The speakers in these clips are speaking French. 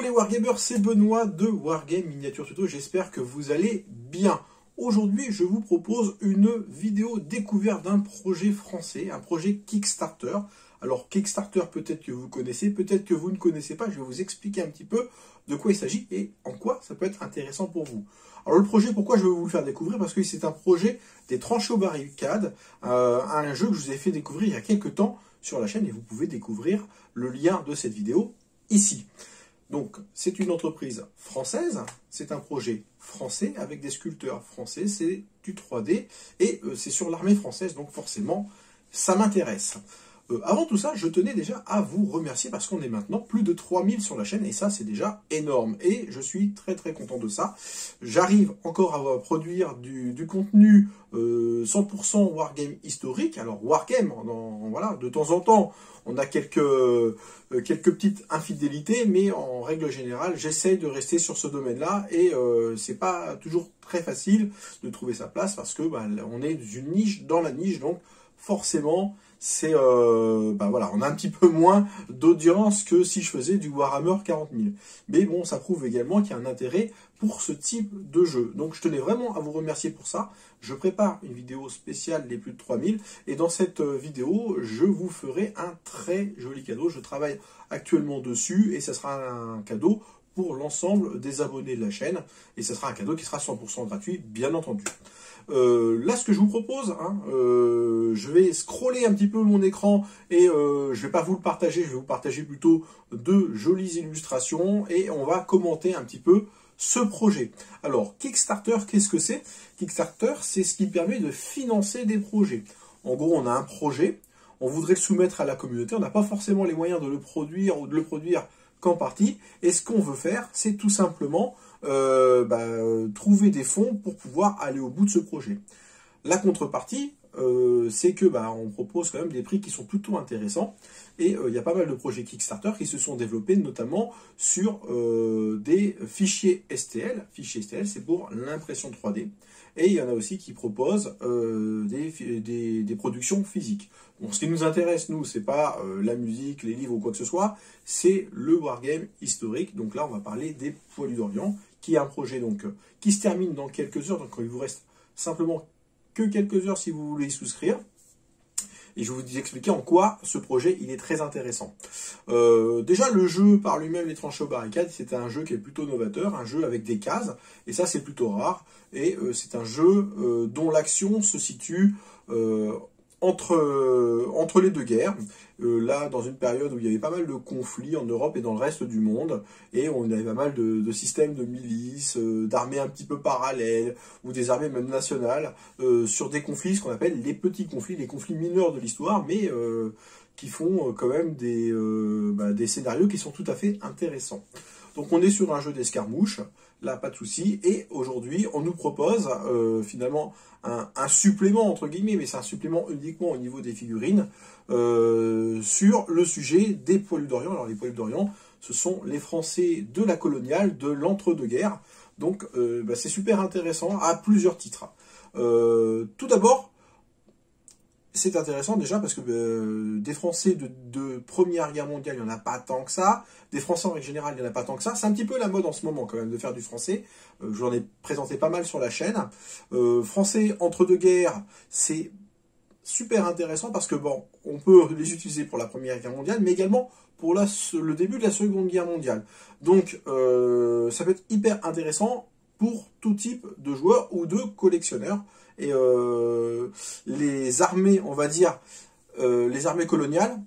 les Wargamers, c'est Benoît de Wargame Miniature Tuto, j'espère que vous allez bien. Aujourd'hui, je vous propose une vidéo découverte d'un projet français, un projet Kickstarter. Alors Kickstarter, peut-être que vous connaissez, peut-être que vous ne connaissez pas, je vais vous expliquer un petit peu de quoi il s'agit et en quoi ça peut être intéressant pour vous. Alors le projet, pourquoi je vais vous le faire découvrir? Parce que c'est un projet des tranchées aux barricades, un jeu que je vous ai fait découvrir il y a quelques temps sur la chaîne et vous pouvez découvrir le lien de cette vidéo ici. Donc, c'est une entreprise française, c'est un projet français avec des sculpteurs français, c'est du 3D et c'est sur l'armée française, donc forcément, ça m'intéresse. Avant tout ça, je tenais déjà à vous remercier parce qu'on est maintenant plus de 3000 sur la chaîne et ça, c'est déjà énorme. Et je suis très très content de ça. J'arrive encore à produire du contenu 100% Wargame historique. Alors, Wargame, voilà, de temps en temps, on a quelques petites infidélités, mais en règle générale, j'essaye de rester sur ce domaine-là et c'est pas toujours très facile de trouver sa place parce que on est une niche dans la niche, donc forcément, c'est voilà, on a un petit peu moins d'audience que si je faisais du Warhammer 40 000. Mais bon, ça prouve également qu'il y a un intérêt pour ce type de jeu. Donc je tenais vraiment à vous remercier pour ça. Je prépare une vidéo spéciale des plus de 3000 et dans cette vidéo, je vous ferai un très joli cadeau. Je travaille actuellement dessus et ça sera un cadeau pour l'ensemble des abonnés de la chaîne et ce sera un cadeau qui sera 100% gratuit, bien entendu. Là, ce que je vous propose, je vais scroller un petit peu mon écran et je vais pas vous le partager, je vais vous partager plutôt de jolies illustrations et on va commenter un petit peu ce projet. Alors, Kickstarter, qu'est-ce que c'est? Kickstarter, c'est ce qui permet de financer des projets. En gros, on a un projet, on voudrait le soumettre à la communauté, on n'a pas forcément les moyens de le produire ou de le produire qu'en partie, et ce qu'on veut faire, c'est tout simplement trouver des fonds pour pouvoir aller au bout de ce projet. La contrepartie, c'est que on propose quand même des prix qui sont plutôt intéressants et il y a pas mal de projets Kickstarter qui se sont développés notamment sur des fichiers STL. Fichiers STL, c'est pour l'impression 3D. Et il y en a aussi qui proposent des productions physiques. Bon, ce qui nous intéresse, nous, c'est pas la musique, les livres ou quoi que ce soit, c'est le wargame historique. Donc là, on va parler des Poilus d'Orient, qui est un projet donc qui se termine dans quelques heures. Donc il vous reste simplement que quelques heures si vous voulez y souscrire. Et je vais vous expliquer en quoi ce projet il est très intéressant. Déjà, le jeu par lui-même, les tranchées aux barricades, c'est un jeu qui est plutôt novateur, un jeu avec des cases, et ça c'est plutôt rare. Et c'est un jeu dont l'action se situe entre les deux guerres, là dans une période où il y avait pas mal de conflits en Europe et dans le reste du monde, et on avait pas mal de systèmes de milices, d'armées un petit peu parallèles, ou des armées même nationales, sur des conflits, ce qu'on appelle les petits conflits, les conflits mineurs de l'histoire, mais qui font quand même des scénarios qui sont tout à fait intéressants. Donc on est sur un jeu d'escarmouche, là pas de souci, et aujourd'hui on nous propose finalement un supplément entre guillemets, mais c'est un supplément uniquement au niveau des figurines, sur le sujet des Poilus d'Orient. Alors les Poilus d'Orient, ce sont les Français de la coloniale, de l'entre-deux-guerres, donc c'est super intéressant à plusieurs titres. Tout d'abord, c'est intéressant déjà parce que des Français de Première Guerre mondiale, il n'y en a pas tant que ça. Des Français en règle générale, il n'y en a pas tant que ça. C'est un petit peu la mode en ce moment quand même de faire du français. J'en ai présenté pas mal sur la chaîne. Français entre deux guerres, c'est super intéressant parce que bon, on peut les utiliser pour la Première Guerre mondiale, mais également pour le début de la Seconde Guerre mondiale. Donc ça peut être hyper intéressant pour tout type de joueurs ou de collectionneurs. Et les armées, on va dire, les armées coloniales,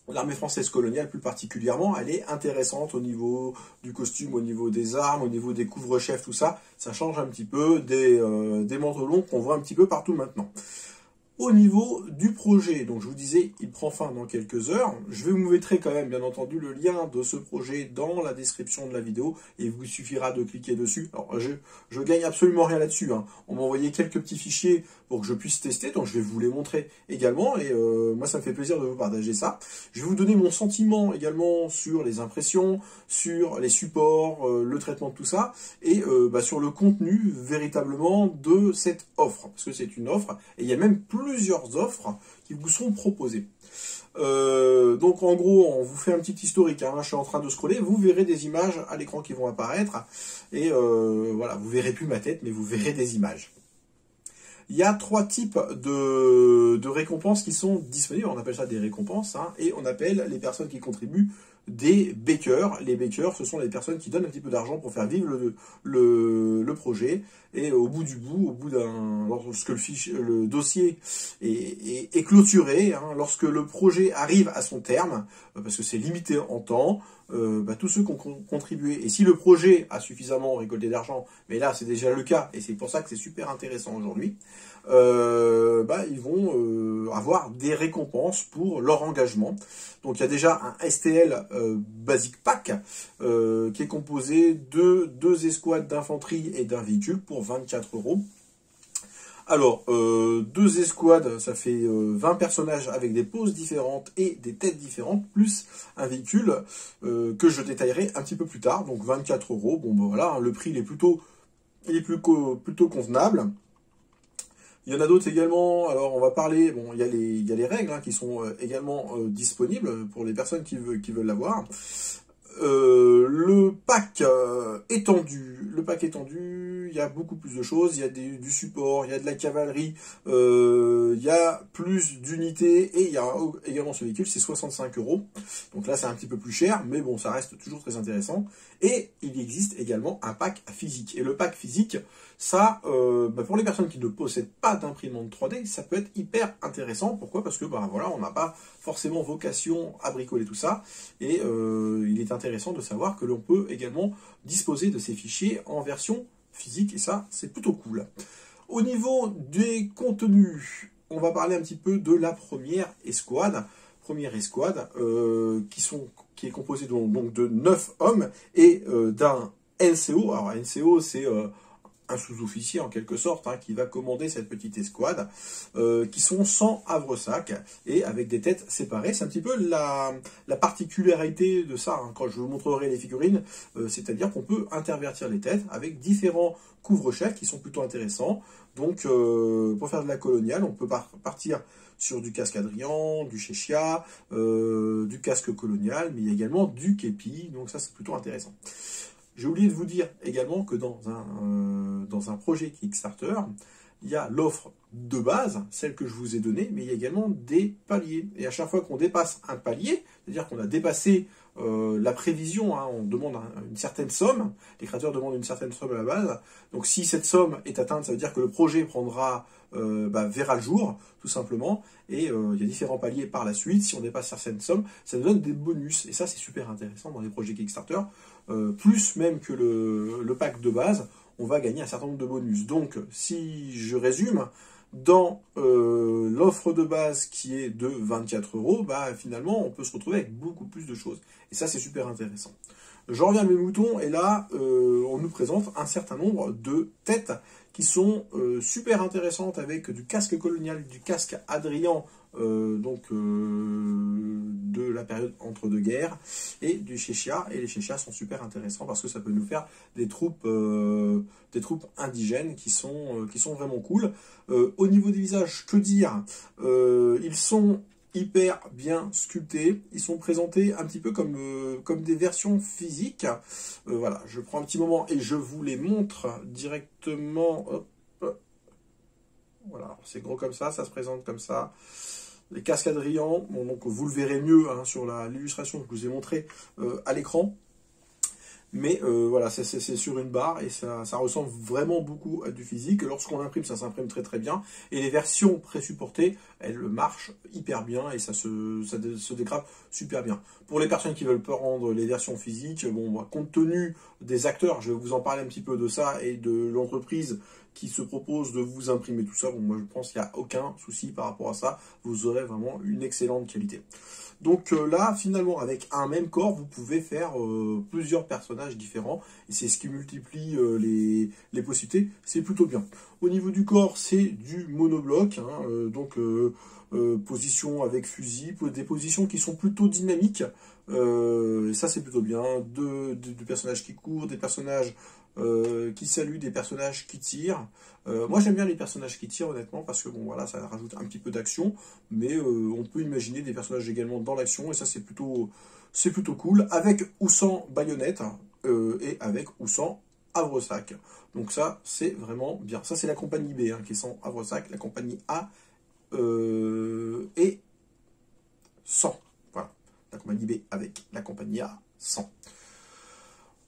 l'armée française coloniale plus particulièrement, elle est intéressante au niveau du costume, au niveau des armes, au niveau des couvre-chefs, tout ça. Ça change un petit peu des manteaux longs qu'on voit un petit peu partout maintenant. Au niveau du projet, donc je vous disais, il prend fin dans quelques heures. Je vais vous mettrai quand même, bien entendu, le lien de ce projet dans la description de la vidéo et il vous suffira de cliquer dessus. Alors, je gagne absolument rien là-dessus. On m'a envoyé quelques petits fichiers pour que je puisse tester, donc je vais vous les montrer également et moi, ça me fait plaisir de vous partager ça. Je vais vous donner mon sentiment également sur les impressions, sur les supports, le traitement de tout ça et sur le contenu véritablement de cette offre, parce que c'est une offre et il y a même plusieurs offres qui vous sont proposées. Donc en gros, on vous fait un petit historique, hein. Là, je suis en train de scroller, vous verrez des images à l'écran qui vont apparaître, et voilà, vous verrez plus ma tête, mais vous verrez des images. Il y a 3 types de récompenses qui sont disponibles, on appelle ça des récompenses, hein, et on appelle les personnes qui contribuent des backers. Les backers, ce sont les personnes qui donnent un petit peu d'argent pour faire vivre le projet, et au bout, lorsque le dossier est clôturé, hein, lorsque le projet arrive à son terme, parce que c'est limité en temps, tous ceux qui ont contribué, et si le projet a suffisamment récolté d'argent, mais là c'est déjà le cas, et c'est pour ça que c'est super intéressant aujourd'hui, ils vont avoir des récompenses pour leur engagement. Donc il y a déjà un STL Basic Pack qui est composé de 2 escouades d'infanterie et d'un véhicule pour 24 €. Alors, 2 escouades, ça fait 20 personnages avec des poses différentes et des têtes différentes, plus un véhicule que je détaillerai un petit peu plus tard, donc 24 €. Bon, ben voilà, hein, le prix il est plutôt convenable. Il y en a d'autres également, alors on va parler, bon, il y a les règles, hein, qui sont également disponibles pour les personnes qui veulent l'avoir. Le pack étendu, il y a beaucoup plus de choses, il y a du support, il y a de la cavalerie, il y a plus d'unités, et il y a également ce véhicule, c'est 65 €. Donc là c'est un petit peu plus cher, mais bon, ça reste toujours très intéressant. Et il existe également un pack physique. Et le pack physique, ça, pour les personnes qui ne possèdent pas d'imprimante 3D, ça peut être hyper intéressant. Pourquoi? Parce que voilà, on n'a pas forcément vocation à bricoler tout ça, et il est intéressant de savoir que l'on peut également disposer de ces fichiers en version physique, et ça, c'est plutôt cool. Au niveau des contenus, on va parler un petit peu de la première escouade. Qui est composée donc de 9 hommes et d'un NCO. Alors NCO, c'est un sous-officier en quelque sorte, hein, qui va commander cette petite escouade, qui sont sans havresac et avec des têtes séparées. C'est un petit peu la particularité de ça, hein, quand je vous montrerai les figurines, c'est-à-dire qu'on peut intervertir les têtes avec différents couvre-chefs qui sont plutôt intéressants. Donc pour faire de la coloniale, on peut partir sur du casque Adrian, du Cheshire, du casque colonial, mais il y a également du képi, donc ça c'est plutôt intéressant. J'ai oublié de vous dire également que dans un projet Kickstarter, il y a l'offre de base, celle que je vous ai donnée, mais il y a également des paliers. Et à chaque fois qu'on dépasse un palier, c'est-à-dire qu'on a dépassé la prévision, hein, on demande une certaine somme, les créateurs demandent une certaine somme à la base. Donc si cette somme est atteinte, ça veut dire que le projet verra le jour, tout simplement. Et il y a différents paliers par la suite. Si on dépasse certaines sommes, ça nous donne des bonus. Et ça, c'est super intéressant dans les projets Kickstarter. Plus même que le pack de base, on va gagner un certain nombre de bonus. Donc, si je résume, dans l'offre de base qui est de 24 €, finalement, on peut se retrouver avec beaucoup plus de choses. Et ça, c'est super intéressant. J'en reviens à mes moutons, et là, on nous présente un certain nombre de têtes qui sont super intéressantes, avec du casque colonial, du casque Adrian, de la période entre deux guerres, et du Cheshire. Et les Cheshire sont super intéressants parce que ça peut nous faire des troupes indigènes qui sont vraiment cool. Au niveau des visages, que dire? Ils sont hyper bien sculptés, ils sont présentés un petit peu comme des versions physiques. Voilà, je prends un petit moment et je vous les montre directement. Hop. Voilà, c'est gros comme ça se présente comme ça. Les casques Adrian, bon, donc vous le verrez mieux, hein, sur l'illustration que je vous ai montrée à l'écran. Mais voilà, c'est sur une barre, et ça ressemble vraiment beaucoup à du physique. Lorsqu'on imprime, ça s'imprime très très bien. Et les versions pré-supportées, elles marchent hyper bien, et ça se dégrade super bien. Pour les personnes qui veulent prendre les versions physiques, compte tenu des acteurs, je vais vous en parler un petit peu de ça, et de l'entreprise qui se propose de vous imprimer tout ça. Bon, moi je pense qu'il n'y a aucun souci par rapport à ça. Vous aurez vraiment une excellente qualité. Donc là, finalement, avec un même corps, vous pouvez faire plusieurs personnages différents. Et c'est ce qui multiplie les possibilités. C'est plutôt bien. Au niveau du corps, c'est du monobloc, hein, position avec fusil, des positions qui sont plutôt dynamiques. Et ça, c'est plutôt bien. Des personnages qui courent, des personnages qui salue des personnages qui tirent. Moi j'aime bien les personnages qui tirent honnêtement parce que bon voilà ça rajoute un petit peu d'action, mais on peut imaginer des personnages également dans l'action et ça c'est plutôt cool, avec ou sans baïonnette et avec ou sans Havresac. Donc ça c'est vraiment bien. Ça c'est la compagnie B hein, qui est sans Havresac, la compagnie A et sans. Voilà, la compagnie B avec, la compagnie A sans.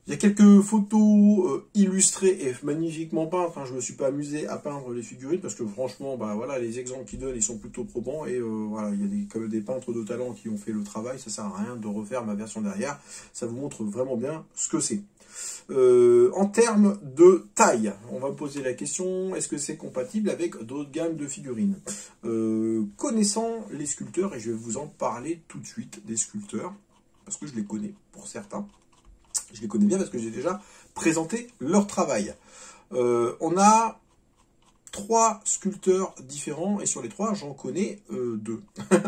Il y a quelques photos illustrées et magnifiquement peintes. Hein. Je ne me suis pas amusé à peindre les figurines parce que franchement, bah, voilà, les exemples qu'ils donnent, ils sont plutôt probants. Et voilà, il y a quand même des peintres de talent qui ont fait le travail. Ça ne sert à rien de refaire ma version derrière. Ça vous montre vraiment bien ce que c'est. En termes de taille, on va me poser la question, est-ce que c'est compatible avec d'autres gammes de figurines? Connaissant les sculpteurs, et je vais vous en parler tout de suite des sculpteurs, parce que je les connais pour certains. Je les connais bien parce que j'ai déjà présenté leur travail. On a 3 sculpteurs différents et sur les 3, j'en connais 2.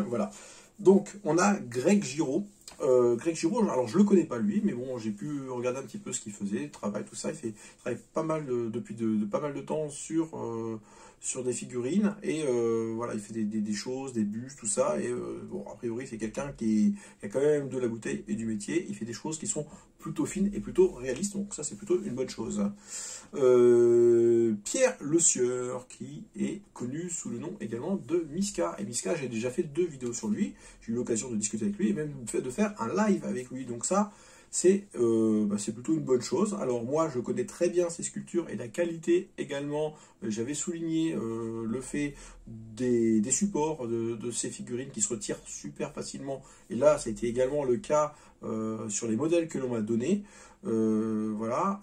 Voilà. Donc, on a Greg Giraud. Greg Giraud, alors je le connais pas lui, mais bon, j'ai pu regarder un petit peu ce qu'il faisait, travail, tout ça. Il travaille pas mal depuis pas mal de temps sur des figurines et voilà, il fait des choses, des bustes, tout ça. Et bon, a priori, c'est quelqu'un qui a quand même de la bouteille et du métier. Il fait des choses qui sont plutôt fines et plutôt réalistes, donc ça c'est plutôt une bonne chose. Pierre Le Sieur, qui est connu sous le nom également de Miska. Et Miska, j'ai déjà fait 2 vidéos sur lui. J'ai eu l'occasion de discuter avec lui et même de faire un live avec lui. Donc ça, c'est plutôt une bonne chose. Alors moi, je connais très bien ces sculptures et la qualité également. J'avais souligné le fait des supports de ces figurines qui se retirent super facilement. Et là, ça a été également le cas sur les modèles que l'on m'a donnés. Voilà.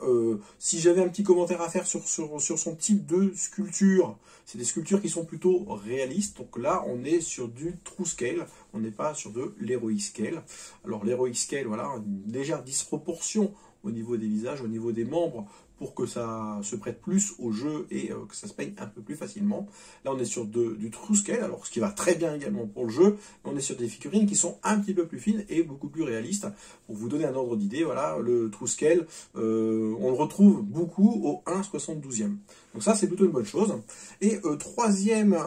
Si j'avais un petit commentaire à faire sur son type de sculpture, c'est des sculptures qui sont plutôt réalistes. Donc là, on est sur du true scale, on n'est pas sur de l'heroic scale. Alors l'heroic scale, voilà, une légère disproportion au niveau des visages, au niveau des membres, pour que ça se prête plus au jeu et que ça se peigne un peu plus facilement. Là, on est sur du true scale, alors ce qui va très bien également pour le jeu, mais on est sur des figurines qui sont un petit peu plus fines et beaucoup plus réalistes. Pour vous donner un ordre d'idée, voilà, le true scale, on le retrouve beaucoup au 1/72e. Donc ça, c'est plutôt une bonne chose. Et troisième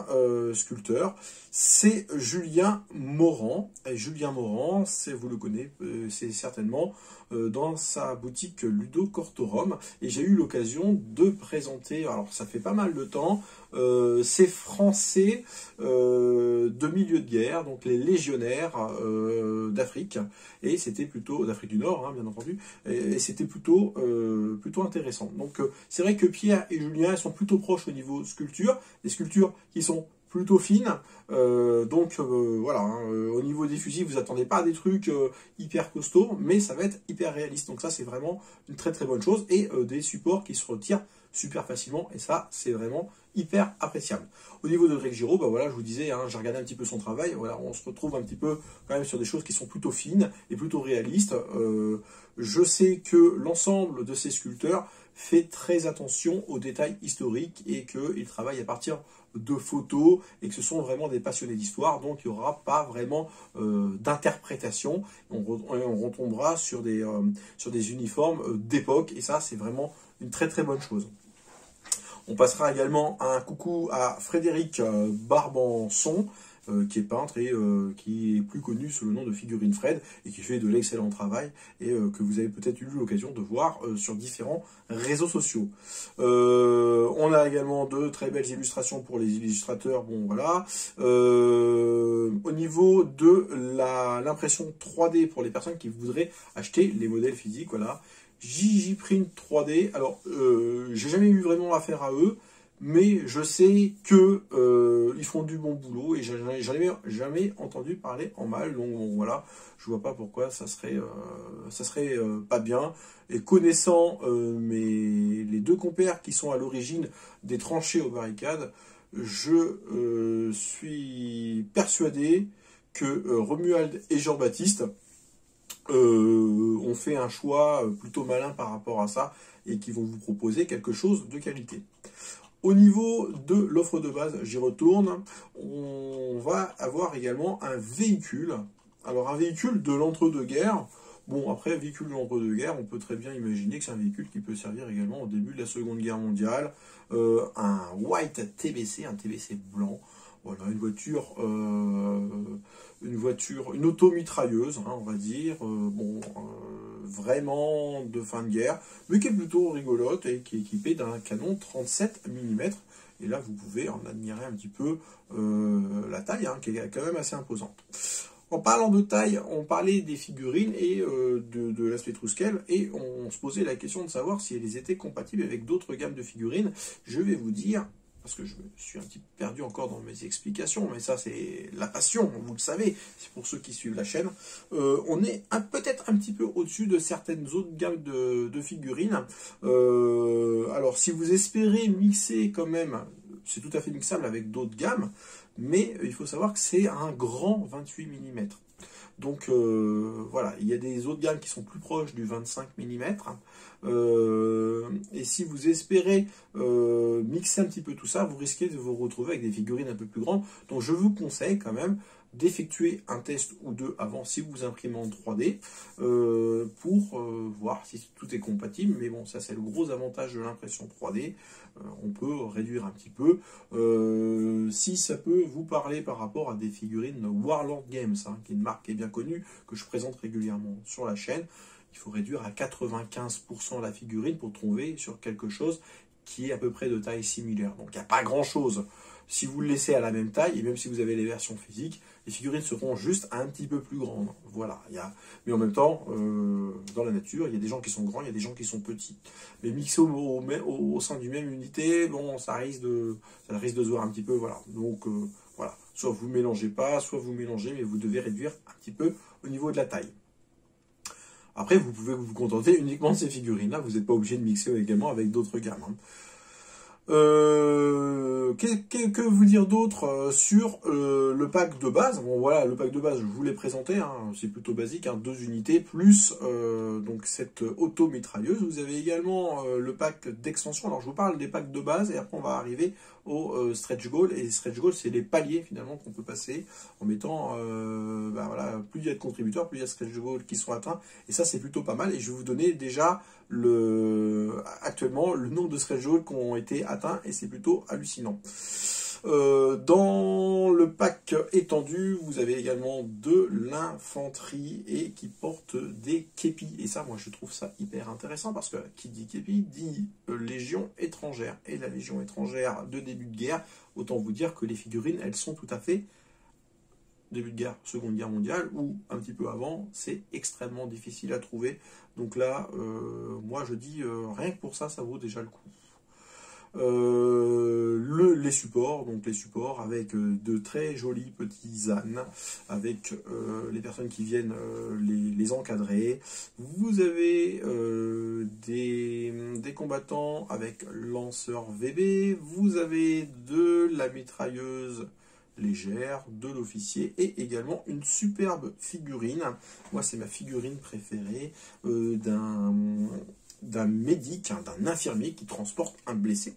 sculpteur, c'est Julien Morand. Et Julien Morand, vous le connaissez, c'est certainement dans sa boutique Ludo Cortorum. Et j'ai eu l'occasion de présenter, alors ça fait pas mal de temps, ces Français de milieu de guerre, donc les légionnaires d'Afrique. Et c'était plutôt, d'Afrique du Nord, hein, bien entendu, et c'était plutôt intéressant. Donc c'est vrai que Pierre et Julien sont plutôt proches au niveau sculpture, des sculptures qui sont plutôt fines, voilà, hein, au niveau des fusils, vous attendez pas à des trucs hyper costauds, mais ça va être hyper réaliste, donc ça c'est vraiment une très très bonne chose, et des supports qui se retirent super facilement, et ça c'est vraiment hyper appréciable. Au niveau de Greg Giraud, bah voilà, je vous disais, hein, j'ai regardé un petit peu son travail, voilà, on se retrouve un petit peu quand même sur des choses qui sont plutôt fines et plutôt réalistes. Je sais que l'ensemble de ces sculpteurs fait très attention aux détails historiques et qu'ils travaillent à partir de photos et que ce sont vraiment des passionnés d'histoire, donc il n'y aura pas vraiment d'interprétation. On retombera sur des uniformes d'époque et ça c'est vraiment une très très bonne chose. On passera également un coucou à Frédéric Barbanson, qui est peintre et qui est plus connu sous le nom de Figurine Fred et qui fait de l'excellent travail et que vous avez peut-être eu l'occasion de voir sur différents réseaux sociaux. On a également de très belles illustrations pour les illustrateurs. Bon voilà. Au niveau de l'impression 3D pour les personnes qui voudraient acheter les modèles physiques, voilà. JJPrint 3D. Alors, j'ai jamais eu vraiment affaire à eux. Mais je sais que ils font du bon boulot et j'en ai jamais entendu parler en mal. Donc bon, voilà, je vois pas pourquoi ça serait pas bien. Et connaissant les 2 compères qui sont à l'origine des tranchées aux barricades, je suis persuadé que Romuald et Jean-Baptiste ont fait un choix plutôt malin par rapport à ça et qui vont vous proposer quelque chose de qualité. Au niveau de l'offre de base, j'y retourne, on va avoir également un véhicule. Alors un véhicule de l'entre-deux-guerres, Bon, après, véhicule de l'entre-deux-guerres, on peut très bien imaginer que c'est un véhicule qui peut servir également au début de la Seconde Guerre mondiale. Un White TBC, un TBC blanc. Voilà, une auto-mitrailleuse, hein, on va dire, vraiment de fin de guerre, mais qui est plutôt rigolote et qui est équipée d'un canon 37 mm. Et là, vous pouvez en admirer un petit peu la taille, hein, qui est quand même assez imposante. En parlant de taille, on parlait des figurines et de l'aspect true scale, et on se posait la question de savoir si elles étaient compatibles avec d'autres gammes de figurines. Je vais vous dire, parce que je me suis un petit peu perdu encore dans mes explications, mais ça c'est la passion, vous le savez, c'est pour ceux qui suivent la chaîne. On est peut-être un petit peu au-dessus de certaines autres gammes de figurines. Alors si vous espérez mixer quand même, c'est tout à fait mixable avec d'autres gammes, mais il faut savoir que c'est un grand 28 mm. Donc voilà, il y a des autres gammes qui sont plus proches du 25 mm. Et si vous espérez mixer un petit peu tout ça, vous risquez de vous retrouver avec des figurines un peu plus grandes. Donc je vous conseille quand même d'effectuer un test ou deux avant si vous imprimez en 3D pour voir si tout est compatible. Mais bon, ça c'est le gros avantage de l'impression 3D. On peut réduire un petit peu. Si ça peut vous parler par rapport à des figurines Warlord Games, hein, qui est une marque qui est bien connue, que je présente régulièrement sur la chaîne, il faut réduire à 95% la figurine pour trouver sur quelque chose qui est à peu près de taille similaire. Donc il n'y a pas grand chose. Si vous le laissez à la même taille, et même si vous avez les versions physiques, les figurines seront juste un petit peu plus grandes. Voilà. Mais en même temps, dans la nature, il y a des gens qui sont grands, il y a des gens qui sont petits. Mais mixés au sein d'une même unité, bon, ça risque de se voir un petit peu. Voilà. Donc voilà. Soit vous ne mélangez pas, soit vous mélangez, mais vous devez réduire un petit peu au niveau de la taille. Après, vous pouvez vous contenter uniquement de ces figurines-là. Vous n'êtes pas obligé de mixer également avec d'autres gammes, hein. Que vous dire d'autre sur le pack de base? Bon voilà, le pack de base, je vous l'ai présenté, hein, c'est plutôt basique, hein, 2 unités plus donc cette auto-mitrailleuse. Vous avez également le pack d'extension. Alors je vous parle des packs de base et après on va arriver au stretch goal. Et les stretch goals, c'est les paliers finalement qu'on peut passer en mettant, voilà, plus il y a de contributeurs, plus il y a de stretch goals qui sont atteints. Et ça c'est plutôt pas mal. Et je vais vous donner déjà actuellement le nombre de stretch goals qui ont été atteints et c'est plutôt hallucinant. Dans le pack étendu, vous avez également de l'infanterie et qui porte des képis. Et ça, moi, je trouve ça hyper intéressant parce que qui dit képi dit légion étrangère. Et la légion étrangère de début de guerre, autant vous dire que les figurines, elles sont tout à fait début de guerre, Seconde Guerre mondiale, ou un petit peu avant, c'est extrêmement difficile à trouver. Donc là, moi je dis, rien que pour ça, ça vaut déjà le coup. Les supports, donc les supports avec de très jolis petits ânes, avec les personnes qui viennent les encadrer. Vous avez des combattants avec lanceur VB, vous avez de la mitrailleuse légère, de l'officier et également une superbe figurine. Moi, c'est ma figurine préférée d'un médic, hein, d'un infirmier qui transporte un blessé.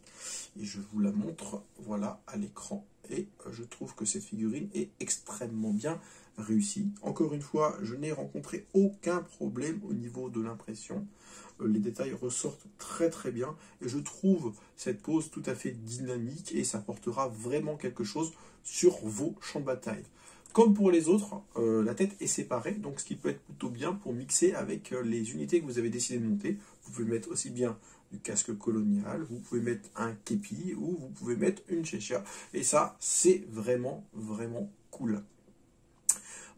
Et je vous la montre, voilà, à l'écran. Et je trouve que cette figurine est extrêmement bien réussie. Encore une fois, je n'ai rencontré aucun problème au niveau de l'impression. Les détails ressortent très très bien. Et je trouve cette pose tout à fait dynamique et ça apportera vraiment quelque chose sur vos champs de bataille. Comme pour les autres, la tête est séparée, donc ce qui peut être plutôt bien pour mixer avec les unités que vous avez décidé de monter. Vous pouvez mettre aussi bien du casque colonial, vous pouvez mettre un képi ou vous pouvez mettre une Cheshire. Et ça, c'est vraiment, vraiment cool.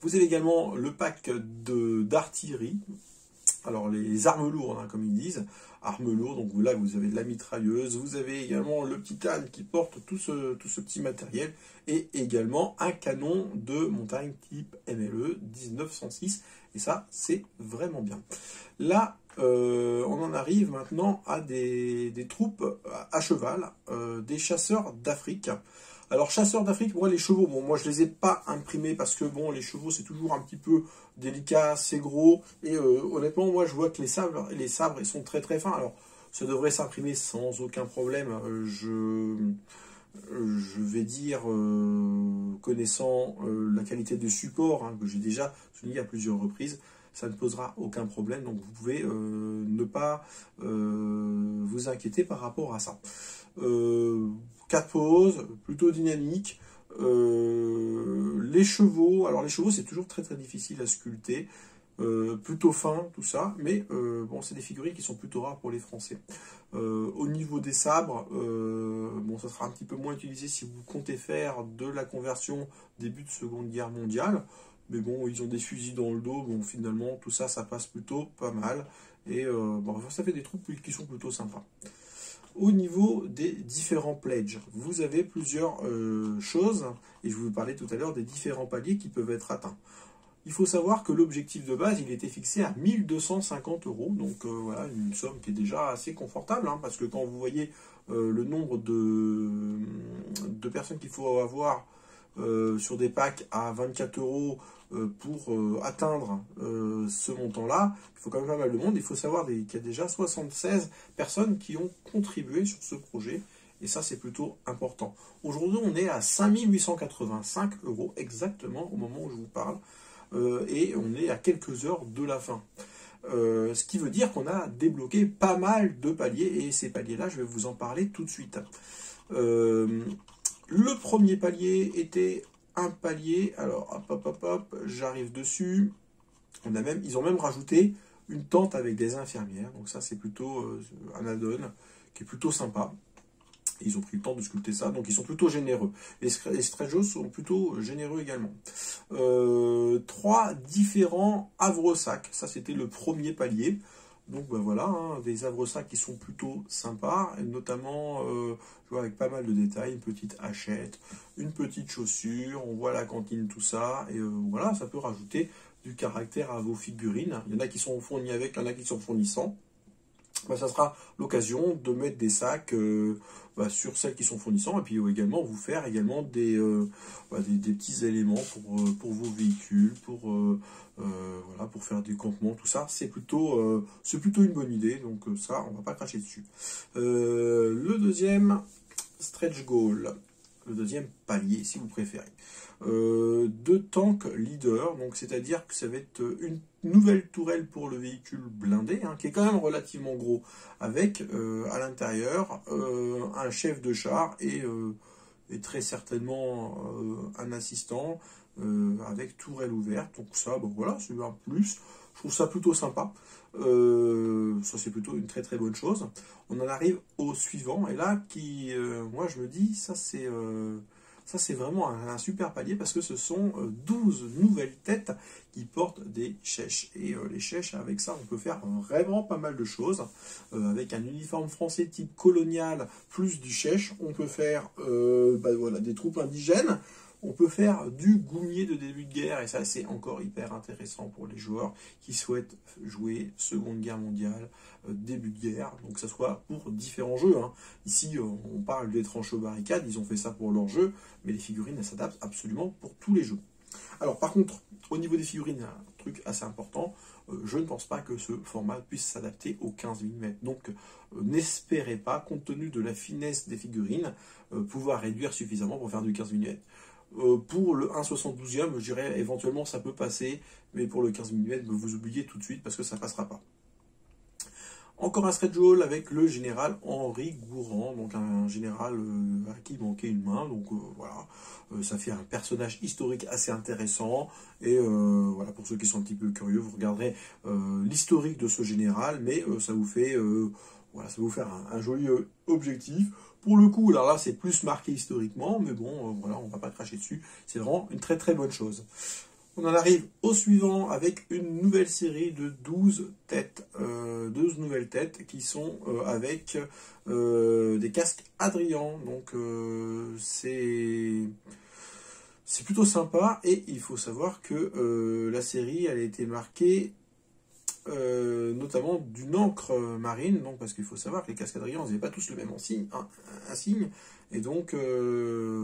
Vous avez également le pack d'artillerie. Alors les armes lourdes, hein, comme ils disent, armes lourdes, donc là vous avez de la mitrailleuse, vous avez également le petit âne qui porte tout ce petit matériel, et également un canon de montagne type MLE 1906, et ça c'est vraiment bien. Là, on en arrive maintenant à des troupes à cheval, des chasseurs d'Afrique. Alors, chasseurs d'Afrique, moi, les chevaux, bon, moi, je les ai pas imprimés parce que, bon, les chevaux, c'est toujours un petit peu délicat, c'est gros. Et honnêtement, moi, je vois que les sabres, ils sont très, très fins. Alors, ça devrait s'imprimer sans aucun problème. Je vais dire, connaissant la qualité de support, hein, que j'ai déjà souligné à plusieurs reprises, ça ne posera aucun problème, donc vous pouvez ne pas vous inquiéter par rapport à ça. 4 poses, plutôt dynamique. Les chevaux, alors les chevaux c'est toujours très très difficile à sculpter, plutôt fin tout ça, mais bon, c'est des figurines qui sont plutôt rares pour les Français. Au niveau des sabres, bon, ça sera un petit peu moins utilisé si vous comptez faire de la conversion début de Seconde Guerre mondiale, mais bon, ils ont des fusils dans le dos, bon, finalement tout ça, ça passe plutôt pas mal, et bon, ça fait des troupes qui sont plutôt sympas. Au niveau des différents pledges, vous avez plusieurs choses, et je vous parlais tout à l'heure des différents paliers qui peuvent être atteints. Il faut savoir que l'objectif de base, il était fixé à 1250 euros, donc voilà, une somme qui est déjà assez confortable, hein, parce que quand vous voyez le nombre de personnes qu'il faut avoir sur des packs à 24 euros pour atteindre ce montant-là, il faut quand même pas mal de monde. Il faut savoir qu'il y a déjà 76 personnes qui ont contribué sur ce projet, et ça c'est plutôt important. Aujourd'hui, on est à 5885 euros exactement au moment où je vous parle. Et on est à quelques heures de la fin. Ce qui veut dire qu'on a débloqué pas mal de paliers, et ces paliers-là, je vais vous en parler tout de suite. Le premier palier était un palier, alors hop, j'arrive dessus. Ils ont même rajouté une tente avec des infirmières, donc ça c'est plutôt un add-on qui est plutôt sympa. Ils ont pris le temps de sculpter ça, donc ils sont plutôt généreux. Les stretch goals sont plutôt généreux également. 3 différents havre-sacs, ça c'était le premier palier. Donc ben voilà, hein, des havre-sacs qui sont plutôt sympas, et notamment je vois avec pas mal de détails, une petite hachette, une petite chaussure, on voit la cantine, tout ça, et voilà, ça peut rajouter du caractère à vos figurines. Il y en a qui sont fournis avec, il y en a qui sont fournis sans. Ben, ça sera l'occasion de mettre des sacs sur celles qui sont fournissants, et puis également vous faire également des petits éléments pour vos véhicules, voilà, pour faire du campement, tout ça. C'est plutôt une bonne idée, donc ça, on va pas cracher dessus. Le deuxième stretch goal, le deuxième palier, si vous préférez. 2 tanks leader, donc c'est-à-dire que ça va être une nouvelle tourelle pour le véhicule blindé, hein, qui est quand même relativement gros, avec à l'intérieur un chef de char et très certainement un assistant avec tourelle ouverte. Donc ça, bon, voilà, c'est un plus. Je trouve ça plutôt sympa. Ça c'est plutôt une très très bonne chose. On en arrive au suivant, et là moi je me dis, ça c'est vraiment un super palier, parce que ce sont 12 nouvelles têtes qui portent des chèches. Et les chèches, avec ça, on peut faire vraiment pas mal de choses. Avec un uniforme français type colonial, plus du chèche, on peut faire voilà, des troupes indigènes. On peut faire du goumier de début de guerre, et ça c'est encore hyper intéressant pour les joueurs qui souhaitent jouer Seconde Guerre mondiale, début de guerre, donc que ce soit pour différents jeux, hein. Ici on parle des tranchées aux barricades, ils ont fait ça pour leur jeu, mais les figurines elles s'adaptent absolument pour tous les jeux. Alors par contre, au niveau des figurines, un truc assez important, je ne pense pas que ce format puisse s'adapter au 15 mm. Donc n'espérez pas, compte tenu de la finesse des figurines, pouvoir réduire suffisamment pour faire du 15 mm. Pour le 1/72e, je dirais éventuellement ça peut passer, mais pour le 15 mm, vous oubliez tout de suite parce que ça passera pas. Encore un stretch goal avec le général Henri Gourand, donc un général à qui manquait une main, donc voilà, ça fait un personnage historique assez intéressant, et voilà, pour ceux qui sont un petit peu curieux, vous regarderez l'historique de ce général, mais ça vous fait voilà, ça va vous faire un joli objectif. Pour le coup, alors là, c'est plus marqué historiquement, mais bon, voilà, on va pas cracher dessus. C'est vraiment une très très bonne chose. On en arrive au suivant avec une nouvelle série de 12 têtes. 12 nouvelles têtes qui sont avec des casques Adrian. Donc c'est plutôt sympa, et il faut savoir que la série elle a été marquée notamment d'une encre marine, donc parce qu'il faut savoir que les casques Adrian, ils n'avaient pas tous le même insigne, et donc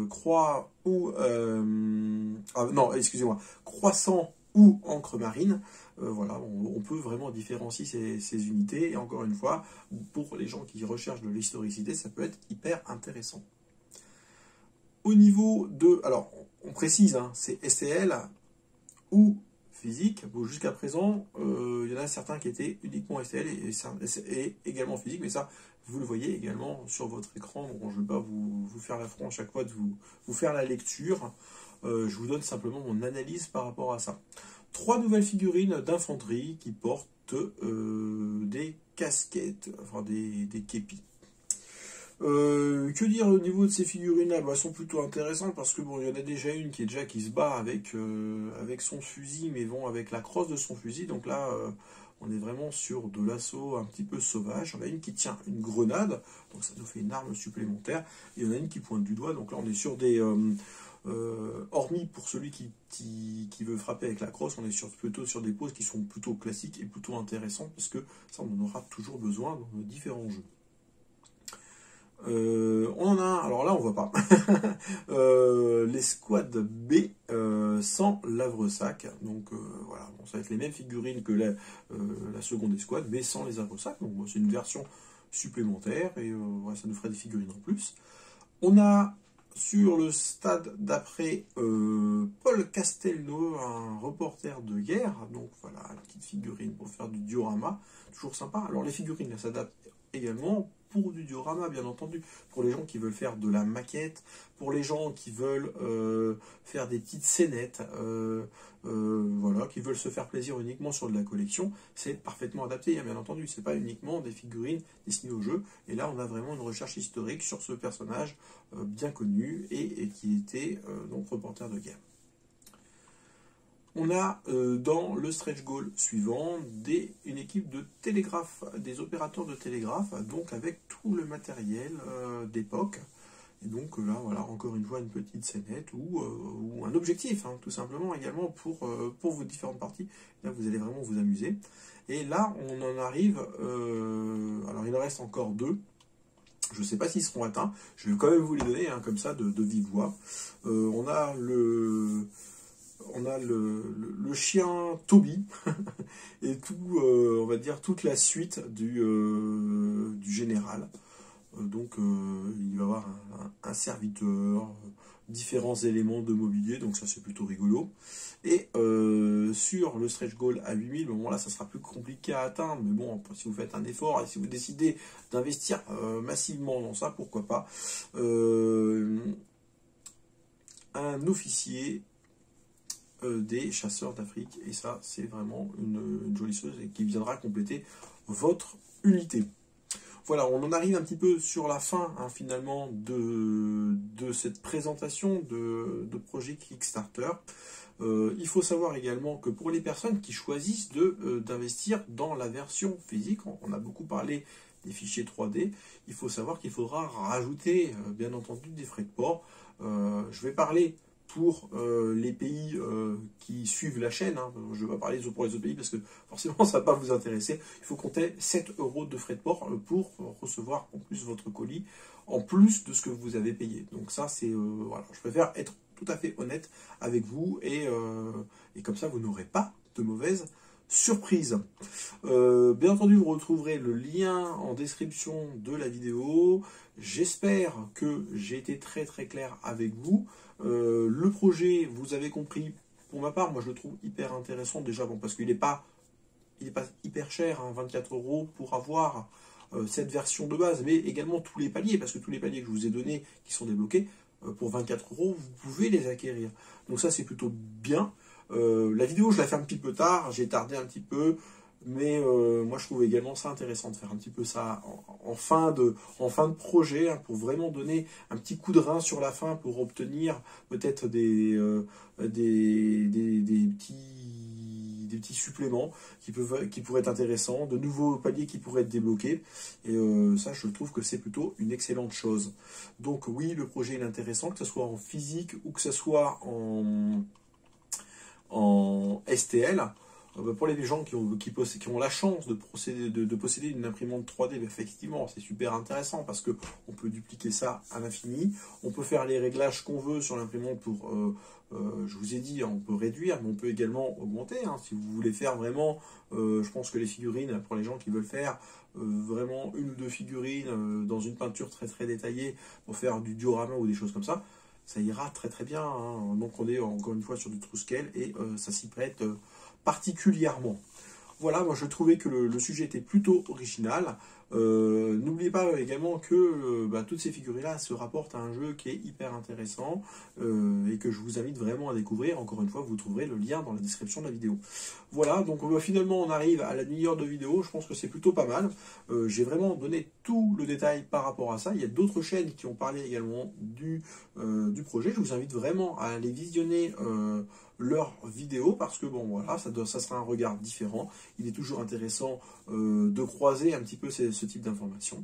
croix ou non, excusez-moi, croissant ou encre marine, voilà, on peut vraiment différencier ces unités, et encore une fois, pour les gens qui recherchent de l'historicité, ça peut être hyper intéressant. Au niveau de, alors on précise, hein, c'est STL ou physique. Bon, jusqu'à présent, il y en a certains qui étaient uniquement STL et également physique, mais ça, vous le voyez également sur votre écran. Bon, je ne vais pas vous faire l'affront à chaque fois de vous faire la lecture. Je vous donne simplement mon analyse par rapport à ça. 3 nouvelles figurines d'infanterie qui portent des casquettes, enfin des képis. Que dire au niveau de ces figurines-là? Elles sont plutôt intéressantes parce que bon, il y en a déjà une qui se bat avec son fusil, mais bon, avec la crosse de son fusil. Donc là, on est vraiment sur de l'assaut un petit peu sauvage. On a une qui tient une grenade, donc ça nous fait une arme supplémentaire. Et il y en a une qui pointe du doigt, donc là on est sur des... hormis pour celui qui veut frapper avec la crosse, on est plutôt sur des poses qui sont plutôt classiques et plutôt intéressantes, parce que ça on en aura toujours besoin dans nos différents jeux. On en a un, alors là on voit pas, l'escouade B sans havresac, donc voilà, bon, ça va être les mêmes figurines que la seconde escouade, mais sans les havresacs, donc bon, c'est une version supplémentaire, et voilà, ça nous ferait des figurines en plus. On a sur le stade d'après Paul Castelnau, un reporter de guerre, donc voilà, une petite figurine pour faire du diorama, toujours sympa. Alors les figurines, elles s'adaptent également pour du diorama, bien entendu, pour les gens qui veulent faire de la maquette, pour les gens qui veulent faire des petites scénettes, voilà, qui veulent se faire plaisir uniquement sur de la collection, c'est parfaitement adapté, hein, bien entendu, c'est pas uniquement des figurines destinées au jeu, et là on a vraiment une recherche historique sur ce personnage bien connu et qui était donc reporter de guerre. On a dans le stretch goal suivant une équipe de télégraphes, des opérateurs de télégraphe, donc avec tout le matériel d'époque. Et donc là, voilà, encore une fois, une petite scénette ou un objectif, hein, tout simplement, également pour vos différentes parties. Là, vous allez vraiment vous amuser. Et là, on en arrive, alors il en reste encore 2. Je ne sais pas s'ils seront atteints. Je vais quand même vous les donner, hein, comme ça, de vive voix. On a le chien Toby et on va dire toute la suite du général. Donc il va y avoir un serviteur, différents éléments de mobilier, donc ça c'est plutôt rigolo. Et sur le stretch goal à 8000, bon là ça sera plus compliqué à atteindre, mais bon, si vous faites un effort et si vous décidez d'investir massivement dans ça, pourquoi pas. Un officier des chasseurs d'Afrique, et ça c'est vraiment une jolie chose et qui viendra compléter votre unité. Voilà, on en arrive un petit peu sur la fin, hein, finalement de cette présentation de projet Kickstarter. Il faut savoir également que pour les personnes qui choisissent d'investir dans la version physique, on a beaucoup parlé des fichiers 3D, il faut savoir qu'il faudra rajouter bien entendu des frais de port. Je vais parler pour les pays qui suivent la chaîne, hein. Je ne vais pas parler pour les autres pays parce que forcément ça ne va pas vous intéresser. Il faut compter 7 € de frais de port pour recevoir en plus votre colis, en plus de ce que vous avez payé. Donc ça c'est, voilà, je préfère être tout à fait honnête avec vous et comme ça vous n'aurez pas de mauvaises surprises. Bien entendu vous retrouverez le lien en description de la vidéo. J'espère que j'ai été très très clair avec vous. Le projet, vous avez compris, pour ma part, moi je le trouve hyper intéressant déjà, bon, parce qu'il n'est pas hyper cher, hein, 24 € pour avoir cette version de base, mais également tous les paliers, parce que tous les paliers que je vous ai donnés qui sont débloqués, pour 24 €, vous pouvez les acquérir. Donc ça c'est plutôt bien. La vidéo je la fais un petit peu tard, j'ai tardé un petit peu, mais moi je trouve également ça intéressant de faire un petit peu ça en fin de projet, hein, pour vraiment donner un petit coup de rein sur la fin pour obtenir peut-être des petits suppléments qui pourraient être intéressants, de nouveaux paliers qui pourraient être débloqués, et ça je trouve que c'est plutôt une excellente chose. Donc oui, le projet est intéressant, que ce soit en physique ou que ce soit en STL. Pour les gens qui ont la chance de posséder une imprimante 3D, effectivement, c'est super intéressant parce qu'on peut dupliquer ça à l'infini. On peut faire les réglages qu'on veut sur l'imprimante pour, je vous ai dit, on peut réduire, mais on peut également augmenter. Hein, si vous voulez faire vraiment, je pense que les figurines, pour les gens qui veulent faire vraiment 1 ou 2 figurines dans une peinture très très détaillée pour faire du diorama ou des choses comme ça, ça ira très très bien. Hein. Donc on est encore une fois sur du true scale et ça s'y prête particulièrement. Voilà, moi je trouvais que le sujet était plutôt original. N'oubliez pas également que toutes ces figurines-là se rapportent à un jeu qui est hyper intéressant et que je vous invite vraiment à découvrir. Encore une fois, vous trouverez le lien dans la description de la vidéo. Voilà, donc finalement on arrive à la demi-heure de vidéo. Je pense que c'est plutôt pas mal. J'ai vraiment donné tout le détail par rapport à ça. Il y a d'autres chaînes qui ont parlé également du projet. Je vous invite vraiment à aller visionner leurs vidéos parce que bon voilà, ça sera un regard différent. Il est toujours intéressant de croiser un petit peu ce type d'informations.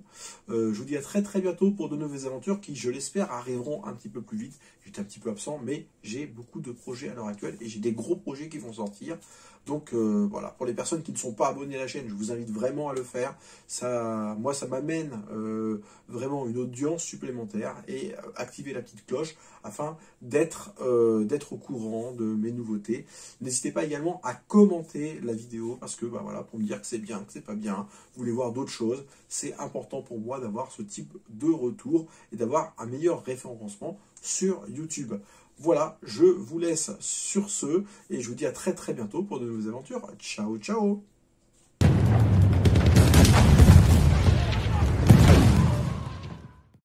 Je vous dis à très très bientôt pour de nouvelles aventures qui, je l'espère, arriveront un petit peu plus vite. J'étais un petit peu absent, mais j'ai beaucoup de projets à l'heure actuelle et j'ai des gros projets qui vont sortir. Donc voilà, pour les personnes qui ne sont pas abonnées à la chaîne, je vous invite vraiment à le faire. Moi, ça m'amène vraiment une audience supplémentaire et activer la petite cloche afin d'être au courant de mes nouveautés. N'hésitez pas également à commenter la vidéo parce que voilà, pour me dire que c'est bien, que c'est pas bien, vous voulez voir d'autres choses. C'est important pour moi d'avoir ce type de retour et d'avoir un meilleur référencement sur YouTube. Voilà, je vous laisse sur ce et je vous dis à très très bientôt pour de nouvelles aventures. Ciao, ciao!